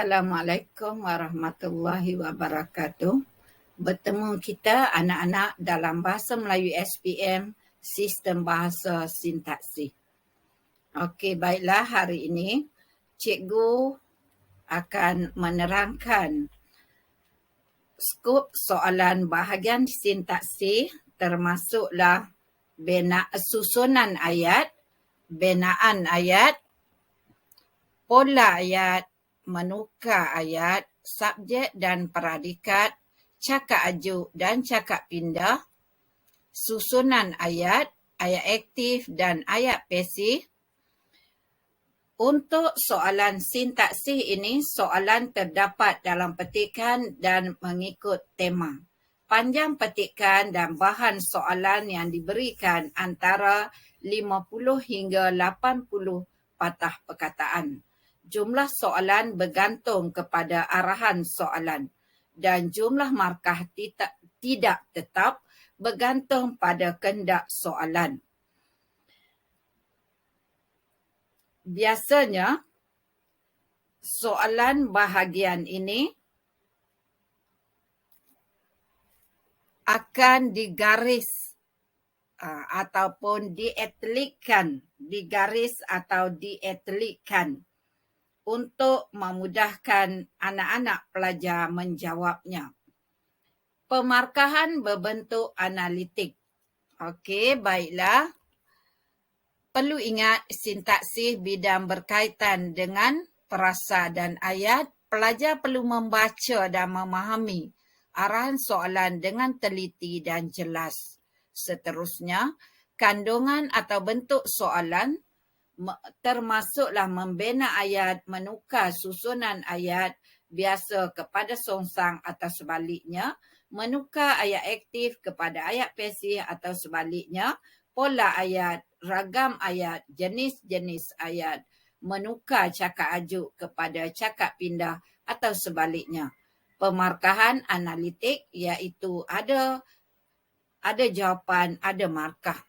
Assalamualaikum warahmatullahi wabarakatuh. Bertemu kita anak-anak dalam Bahasa Melayu SPM, Sistem Bahasa Sintaksi. Okey, baiklah, hari ini cikgu akan menerangkan skop soalan bahagian sintaksi termasuklah susunan ayat, binaan ayat, pola ayat, menukar ayat, subjek dan predikat, cakap ajuk dan cakap pindah, susunan ayat, ayat aktif dan ayat pasif. Untuk soalan sintaksi ini, soalan terdapat dalam petikan dan mengikut tema. Panjang petikan dan bahan soalan yang diberikan antara 50 hingga 80 patah perkataan. Jumlah soalan bergantung kepada arahan soalan dan jumlah markah tidak tetap bergantung pada kehendak soalan. Biasanya, soalan bahagian ini akan digaris ataupun digaris atau diatlikkan untuk memudahkan anak-anak pelajar menjawabnya. Pemarkahan berbentuk analitik. Okey, baiklah. Perlu ingat sintaksi bidang berkaitan dengan perasa dan ayat. Pelajar perlu membaca dan memahami arahan soalan dengan teliti dan jelas. Seterusnya, kandungan atau bentuk soalan termasuklah membina ayat, menukar susunan ayat biasa kepada songsang atau sebaliknya, menukar ayat aktif kepada ayat pasif atau sebaliknya, pola ayat, ragam ayat, jenis-jenis ayat, menukar cakap ajuk kepada cakap pindah atau sebaliknya. Pemarkahan analitik iaitu ada jawapan, ada markah.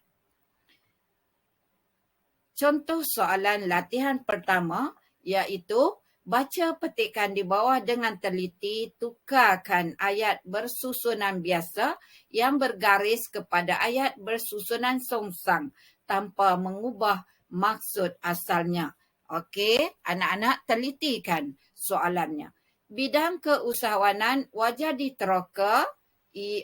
Contoh soalan latihan pertama iaitu baca petikan di bawah dengan teliti, tukarkan ayat bersusunan biasa yang bergaris kepada ayat bersusunan songsang tanpa mengubah maksud asalnya. Okey, anak-anak telitikan soalannya. Bidang keusahawanan wajar diteroka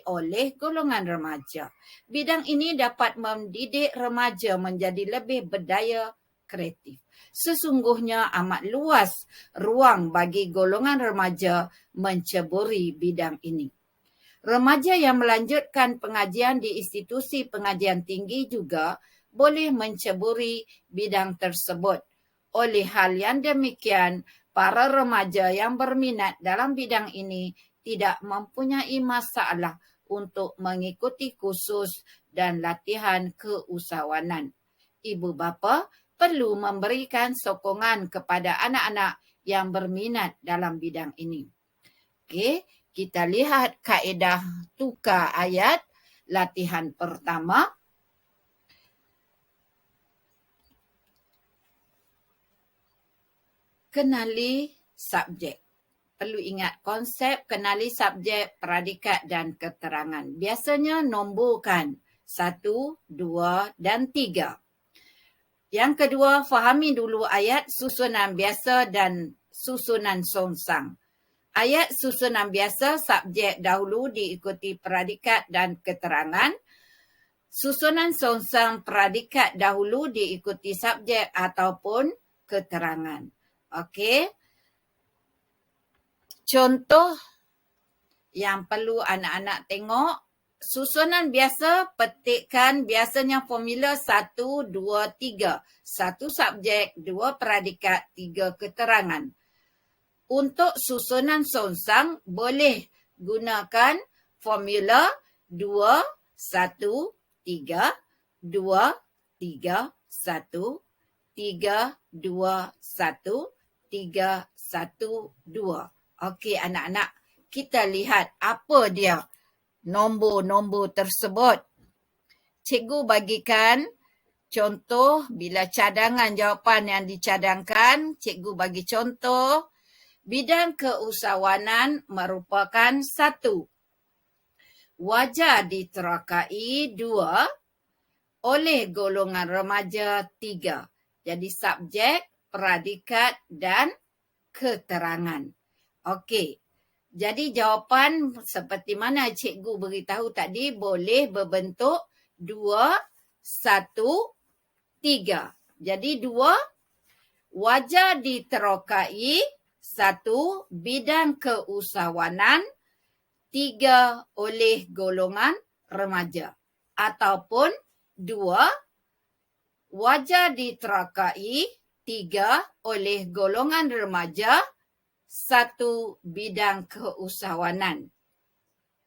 oleh golongan remaja. Bidang ini dapat mendidik remaja menjadi lebih berdaya kreatif. Sesungguhnya amat luas ruang bagi golongan remaja menceburi bidang ini. Remaja yang melanjutkan pengajian di institusi pengajian tinggi juga boleh menceburi bidang tersebut. Oleh hal yang demikian, para remaja yang berminat dalam bidang ini tidak mempunyai masalah untuk mengikuti kursus dan latihan keusahawanan. Ibu bapa perlu memberikan sokongan kepada anak-anak yang berminat dalam bidang ini. Okey, kita lihat kaedah tukar ayat latihan pertama. Kenali subjek. Perlu ingat konsep kenali subjek, predikat dan keterangan. Biasanya nomborkan 1, 2 dan 3. Yang kedua, fahami dulu ayat susunan biasa dan susunan songsang. Ayat susunan biasa, subjek dahulu diikuti predikat dan keterangan. Susunan songsang, predikat dahulu diikuti subjek ataupun keterangan. Okey. Contoh yang perlu anak-anak tengok, susunan biasa petikkan biasanya formula 1, 2, 3. 1 subjek, 2 predikat, 3 keterangan. Untuk susunan songsang boleh gunakan formula 2, 1, 3, 2, 3, 1, 3, 2, 1, 3, 1, 2. Okey anak-anak, kita lihat apa dia nombor-nombor tersebut. Cikgu bagikan contoh bila cadangan jawapan yang dicadangkan, cikgu bagi contoh Bidang keusahawanan merupakan 1. Wajar diterokai. 2. Oleh golongan remaja. 3. Jadi subjek, predikat dan keterangan. Okey. Jadi jawapan seperti mana cikgu beritahu tadi boleh berbentuk 2, 1, 3. Jadi 2, wajar diterokai. 1, bidang keusahawanan. 3, oleh golongan remaja. Ataupun 2, wajar diterokai. 3, oleh golongan remaja. 1, bidang keusahawanan.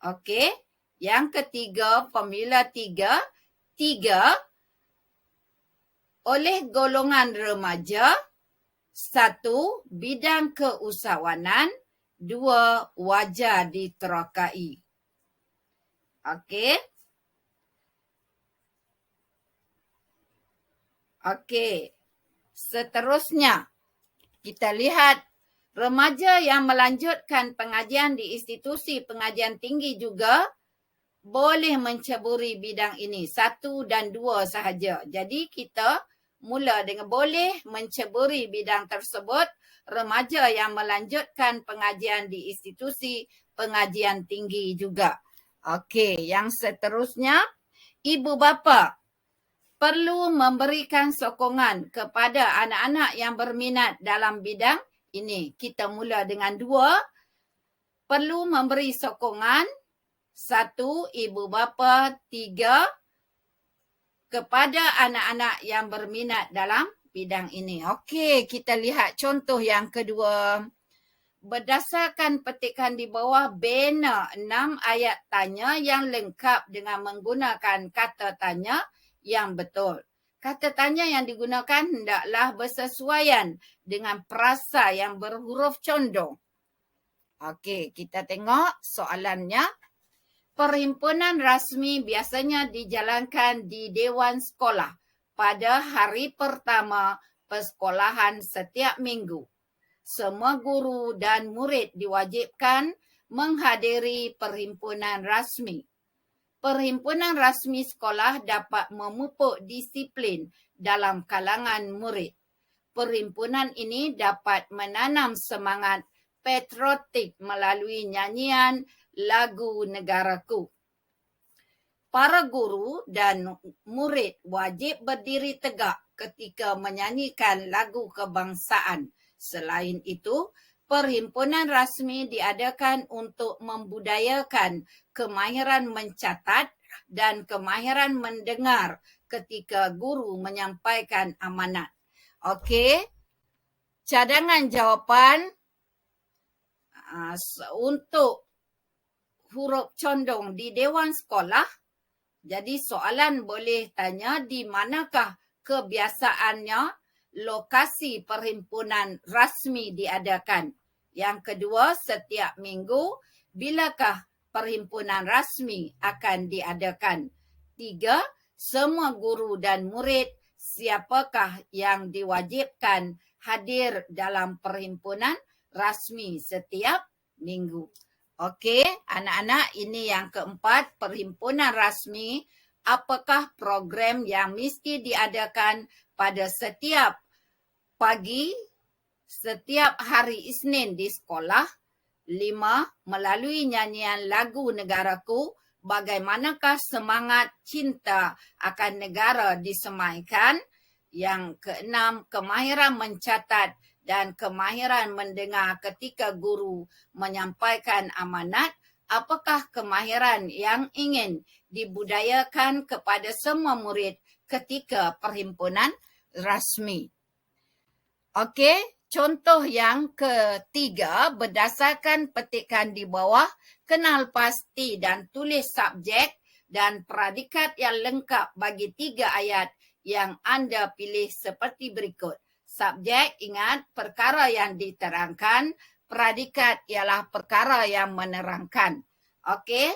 Okey. Yang ketiga, formula 3. 3, oleh golongan remaja. 1, bidang keusahawanan. 2, wajar diterokai. Okey. Okey. Seterusnya, kita lihat remaja yang melanjutkan pengajian di institusi pengajian tinggi juga boleh menceburi bidang ini. 1 dan 2 sahaja. Jadi kita mula dengan boleh menceburi bidang tersebut remaja yang melanjutkan pengajian di institusi pengajian tinggi juga. Okey, yang seterusnya, ibu bapa perlu memberikan sokongan kepada anak-anak yang berminat dalam bidang ini. Kita mula dengan 2. Perlu memberi sokongan. 1, ibu bapa. 3, kepada anak-anak yang berminat dalam bidang ini. Okey, kita lihat contoh yang kedua. Berdasarkan petikan di bawah, bina 6 ayat tanya yang lengkap dengan menggunakan kata tanya yang betul. Kata tanya yang digunakan hendaklah bersesuaian dengan perasa yang berhuruf condong. Okey, kita tengok soalannya. Perhimpunan rasmi biasanya dijalankan di Dewan Sekolah pada hari pertama persekolahan setiap minggu. Semua guru dan murid diwajibkan menghadiri perhimpunan rasmi. Perhimpunan rasmi sekolah dapat memupuk disiplin dalam kalangan murid. Perhimpunan ini dapat menanam semangat patriotik melalui nyanyian lagu negaraku. Para guru dan murid wajib berdiri tegak ketika menyanyikan lagu kebangsaan. Selain itu, perhimpunan rasmi diadakan untuk membudayakan kemahiran mencatat dan kemahiran mendengar ketika guru menyampaikan amanat. Okey, cadangan jawapan untuk huruf condong di Dewan Sekolah. Jadi soalan boleh tanya di manakah kebiasaannya lokasi perhimpunan rasmi diadakan. Yang kedua, setiap minggu bilakah perhimpunan rasmi akan diadakan. 3, semua guru dan murid siapakah yang diwajibkan hadir dalam perhimpunan rasmi setiap minggu. Okey, anak-anak, ini yang keempat, perhimpunan rasmi. Apakah program yang mesti diadakan pada setiap pagi, setiap hari Isnin di sekolah? 5, melalui nyanyian lagu negaraku, bagaimanakah semangat cinta akan negara disemaikan? Yang keenam, kemahiran mencatat dan kemahiran mendengar ketika guru menyampaikan amanat. Apakah kemahiran yang ingin dibudayakan kepada semua murid ketika perhimpunan rasmi? Okey, contoh yang ketiga, berdasarkan petikan di bawah, kenal pasti dan tulis subjek dan predikat yang lengkap bagi 3 ayat yang anda pilih seperti berikut. Subjek, ingat, perkara yang diterangkan. Predikat ialah perkara yang menerangkan. Okey.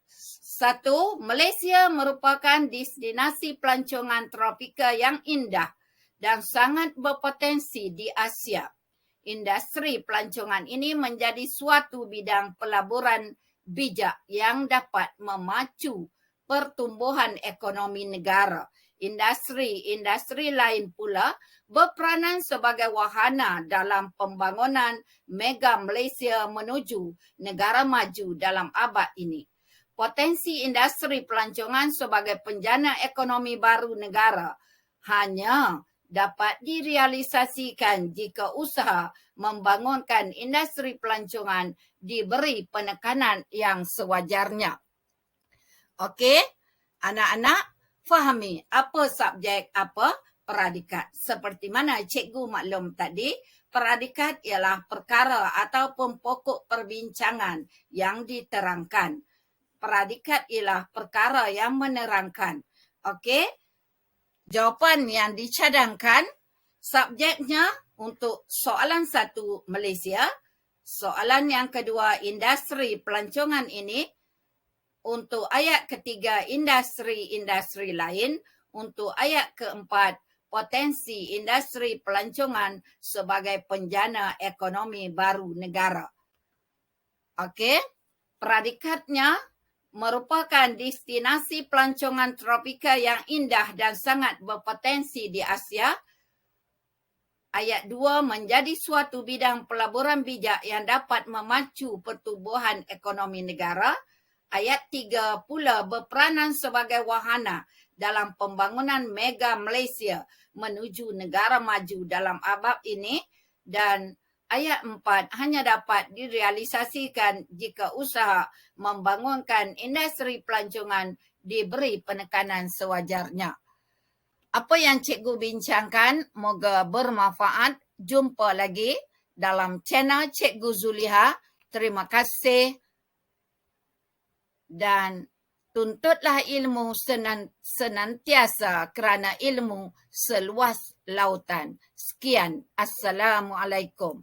1, Malaysia merupakan destinasi pelancongan tropika yang indah dan sangat berpotensi di Asia. industri pelancongan ini menjadi suatu bidang pelaburan bijak yang dapat memacu pertumbuhan ekonomi negara. Industri lain pula berperanan sebagai wahana dalam pembangunan mega Malaysia menuju negara maju dalam abad ini. Potensi industri pelancongan sebagai penjana ekonomi baru negara hanya dapat direalisasikan jika usaha membangunkan industri pelancongan diberi penekanan yang sewajarnya. Okey, anak-anak fahami apa subjek apa peradikat. Seperti mana cikgu maklum tadi, peradikat ialah perkara ataupun pokok perbincangan yang diterangkan. Peradikat ialah perkara yang menerangkan. Okey, jawapan yang dicadangkan, subjeknya untuk soalan 1 Malaysia, soalan yang kedua industri pelancongan ini, untuk ayat ketiga industri lain, untuk ayat keempat potensi industri pelancongan sebagai penjana ekonomi baru negara. Okey, predikatnya merupakan destinasi pelancongan tropika yang indah dan sangat berpotensi di Asia. Ayat 2 menjadi suatu bidang pelaburan bijak yang dapat memacu pertumbuhan ekonomi negara. Ayat 3 pula berperanan sebagai wahana dalam pembangunan mega Malaysia menuju negara maju dalam abad ini. Dan ayat 4 hanya dapat direalisasikan jika usaha membangunkan industri pelancongan diberi penekanan sewajarnya. Apa yang cikgu bincangkan moga bermanfaat. Jumpa lagi dalam channel Cikgu Zuliha. Terima kasih. Dan tuntutlah ilmu senantiasa kerana ilmu seluas lautan. Sekian. Assalamualaikum.